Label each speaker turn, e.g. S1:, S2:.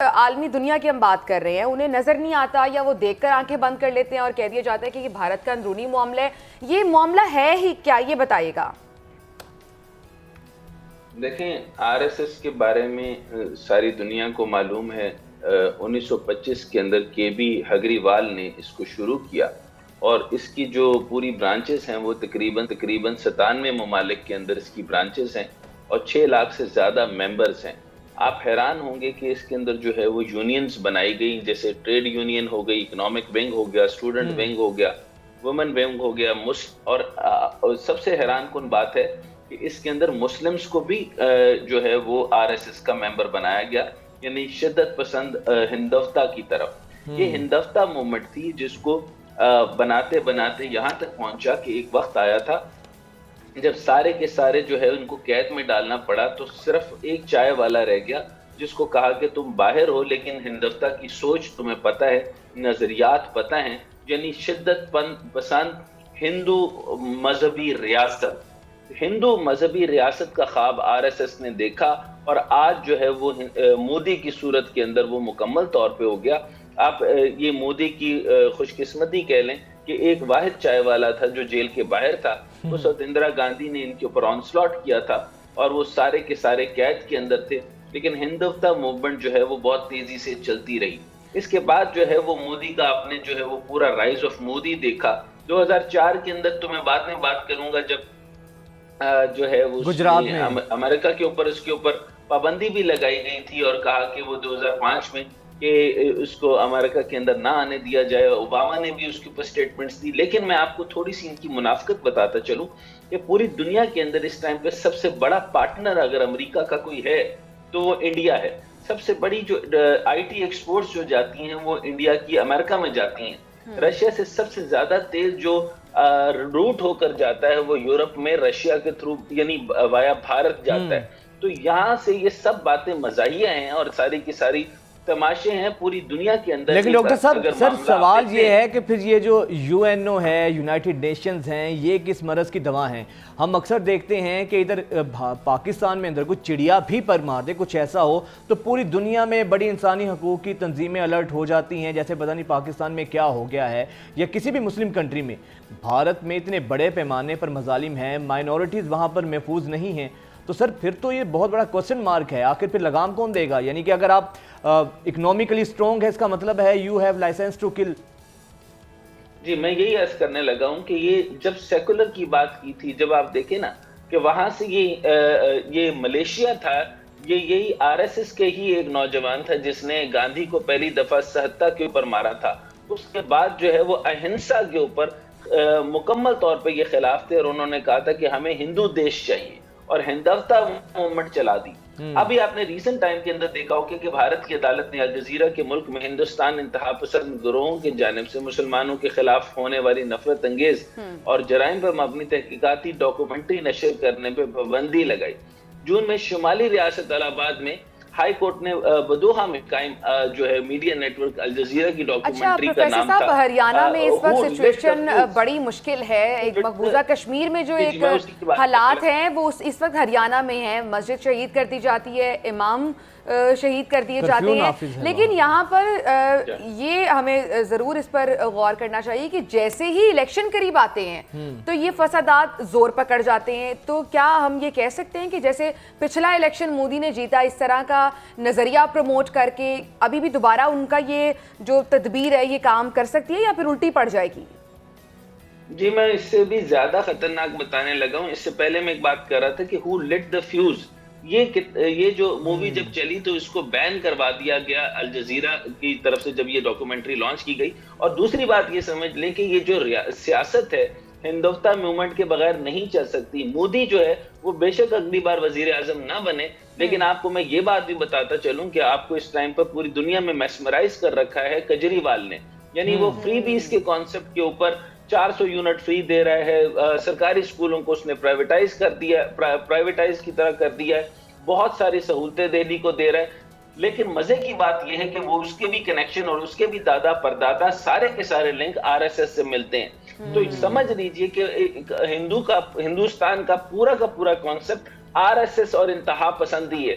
S1: عالمی دنیا کی ہم بات کر رہے ہیں، انہیں نظر نہیں آتا یا وہ دیکھ کر آنکھیں بند کر لیتے ہیں اور کہہ دیا جاتا ہے کہ یہ بھارت کا اندرونی معاملہ ہے. یہ معاملہ ہے ہی کیا، یہ بتائیے گا.
S2: دیکھیں، آر ایس ایس کے بارے میں ساری دنیا کو معلوم ہے. 1925 کے اندر کے بی ہگریوال نے اس کو شروع کیا اور اس کی جو پوری برانچز ہیں وہ تقریباً 97 ممالک کے اندر اس کی برانچز ہیں اور 6 لاکھ سے زیادہ ممبرز ہیں. آپ حیران ہوں گے کہ اس کے اندر جو ہے وہ یونینز بنائی گئی، جیسے ٹریڈ یونین ہو گئی، اکنامک ونگ ہو گیا، اسٹوڈنٹ ونگ ہو گیا، وومن ونگ ہو گیا، اور سب سے حیران کن بات ہے کہ اس کے اندر مسلمز کو بھی جو ہے وہ آر ایس ایس کا ممبر بنایا گیا، یعنی شدت پسند ہندوتا کی طرف. یہ ہندوتا موومنٹ تھی جس کو بناتے بناتے یہاں تک پہنچا کہ ایک وقت آیا تھا جب سارے کے سارے جو ہے ان کو قید میں ڈالنا پڑا تو صرف ایک چائے والا رہ گیا جس کو کہا کہ تم باہر ہو لیکن ہندوتا کی سوچ تمہیں پتہ ہے، نظریات پتہ ہیں، یعنی شدت پسند ہندو مذہبی ریاست. ہندو مذہبی ریاست کا خواب آر ایس ایس نے دیکھا اور آج جو ہے وہ مودی کی صورت کے اندر وہ مکمل طور پہ ہو گیا. آپ یہ مودی کی خوش قسمتی کہہ لیں کہ ایک واحد چائے والا تھا جو جیل کے باہر تھا. اس وقت اندرا گاندھی نے ان کے اوپر آن سلاٹ کیا تھا اور وہ سارے کے سارے قید کے اندر تھے، لیکن ہندوتا موومنٹ جو ہے وہ بہت تیزی سے چلتی رہی. اس کے بعد جو ہے وہ مودی کا آپ نے جو ہے وہ پورا رائز آف مودی دیکھا. 2004 کے اندر تو میں بعد میں بات کروں گا جب جو ہے وہ امریکہ کے اوپر اس کے اوپر پابندی بھی لگائی گئی تھی اور کہا کہ وہ 2005 میں کہ اس کو امریکہ کے اندر نہ آنے دیا جائے. اوباما نے بھی اس کے اوپر سٹیٹمنٹس دی. لیکن میں آپ کو تھوڑی سی ان کی منافقت بتاتا چلوں کہ پوری دنیا کے اندر اس ٹائم پہ سب سے بڑا پارٹنر اگر امریکہ کا کوئی ہے تو وہ انڈیا ہے. سب سے بڑی جو آئی ٹی ایکسپورٹس جو جاتی ہیں وہ انڈیا کی امریکہ میں جاتی ہیں. رشیا سے سب سے زیادہ تیل جو روٹ ہو کر جاتا ہے وہ یورپ میں رشیا کے تھرو یعنی وایا بھارت جاتا ہے. تو یہاں سے یہ سب باتیں مزاحیہ ہیں اور ساری کی ساری تماشے ہیں پوری دنیا کے اندر.
S3: لیکن ڈاکٹر صاحب سر سوال یہ ہے کہ پھر یہ جو یو این او ہے، یونائٹڈ نیشنز ہیں، یہ کس مرض کی دوا ہیں؟ ہم اکثر دیکھتے ہیں کہ ادھر پاکستان میں اندر کچھ چڑیا بھی پر مار دے، کچھ ایسا ہو تو پوری دنیا میں بڑی انسانی حقوق کی تنظیمیں الرٹ ہو جاتی ہیں، جیسے پتہ نہیں پاکستان میں کیا ہو گیا ہے یا کسی بھی مسلم کنٹری میں. بھارت میں اتنے بڑے پیمانے پر مظالم ہیں، مائنورٹیز وہاں پر محفوظ نہیں ہیں، تو سر پھر تو یہ بہت بڑا کوسچن مارک ہے. آخر پھر لگام کون دے گا؟ یعنی کہ اگر آپ اکنومیکلی سٹرونگ ہے اس کا مطلب ہے you have licence to kill.
S2: جی میں یہی عرض کرنے لگا ہوں کہ یہ جب سیکولر کی بات کی تھی، جب آپ دیکھیں نا کہ وہاں سے یہ ملیشیا تھا، یہی آر ایس ایس کے ہی ایک نوجوان تھا جس نے گاندھی کو پہلی دفعہ سہتا کے اوپر مارا تھا. اس کے بعد جو ہے وہ اہنسا کے اوپر مکمل طور پہ یہ خلاف تھے اور انہوں نے کہا تھا کہ ہمیں ہندو دیش چاہیے اور ہندوتا موومنٹ چلا دی. ابھی آپ نے ریسنٹ ٹائم کے اندر دیکھا ہو کہ بھارت کی عدالت نے الجزیرہ کے ملک میں ہندوستان انتہا پسند گروہوں کی جانب سے مسلمانوں کے خلاف ہونے والی نفرت انگیز اور جرائم پر مبنی تحقیقاتی ڈاکومنٹری نشر کرنے پہ پابندی لگائی. جون میں شمالی ریاست الہ آباد میں ہائی کورٹ نے بدوہا میں قائم جو ہے میڈیا نیٹ ورک الجزیرہ کی ڈاکومنٹری کا نام تھا.
S1: اچھا پروفیسر صاحب، ہریانہ میں اس وقت سچویشن بڑی مشکل ہے. ایک مقبوضہ کشمیر میں جو ایک حالات ہیں وہ اس وقت ہریانہ میں ہیں. مسجد شہید کر دی جاتی ہے، امام شہید کر دیے جاتے ہیں، لیکن یہاں پر یہ ہمیں ضرور اس پر غور کرنا چاہیے کہ جیسے ہی الیکشن قریب آتے ہیں تو یہ فسادات زور پکڑ جاتے ہیں. تو کیا ہم یہ کہہ سکتے ہیں کہ جیسے پچھلا الیکشن مودی نے جیتا، اس طرح کا نظریہ پروموٹ کر کے ابھی بھی دوبارہ ان کا یہ جو تدبیر ہے یہ کام کر سکتی ہے یا پھر الٹی پڑ جائے گی؟
S2: جی میں اس سے بھی زیادہ خطرناک بتانے لگا ہوں. اس سے پہلے میں ایک بات کر رہا تھا کہ who lit the fuse. یہ جو مووی جب چلی تو اس کو بین کروا دیا گیا الجزیرہ کی طرف سے جب یہ ڈاکومنٹری لانچ کی گئی. اور دوسری بات یہ سمجھ لیں کہ یہ جو سیاست ہے ہندوتا موومنٹ کے بغیر نہیں چل سکتی. مودی جو ہے وہ بے شک اگلی بار وزیر اعظم نہ بنے، لیکن آپ کو میں یہ بات بھی بتاتا چلوں کہ آپ کو اس ٹائم پر پوری دنیا میں میسمرائز کر رکھا ہے کیجریوال نے. یعنی وہ فری بیز کے کانسیپٹ کے اوپر 400 یونٹ فری دے رہا ہے، سرکاری اسکولوں کو اس نے پرائیویٹائز کر دیا، پرائیویٹائز کی طرح کر دیا ہے، بہت ساری سہولتیں دہلی کو دے رہا ہے. لیکن مزے کی بات یہ ہے کہ وہ اس کے بھی کنیکشن اور اس کے بھی دادا پردادا سارے کے سارے لنک آر ایس ایس سے ملتے ہیں. تو سمجھ لیجئے کہ ہندوستان کا پورا کانسیپٹ آر ایس ایس اور انتہا پسندی ہے.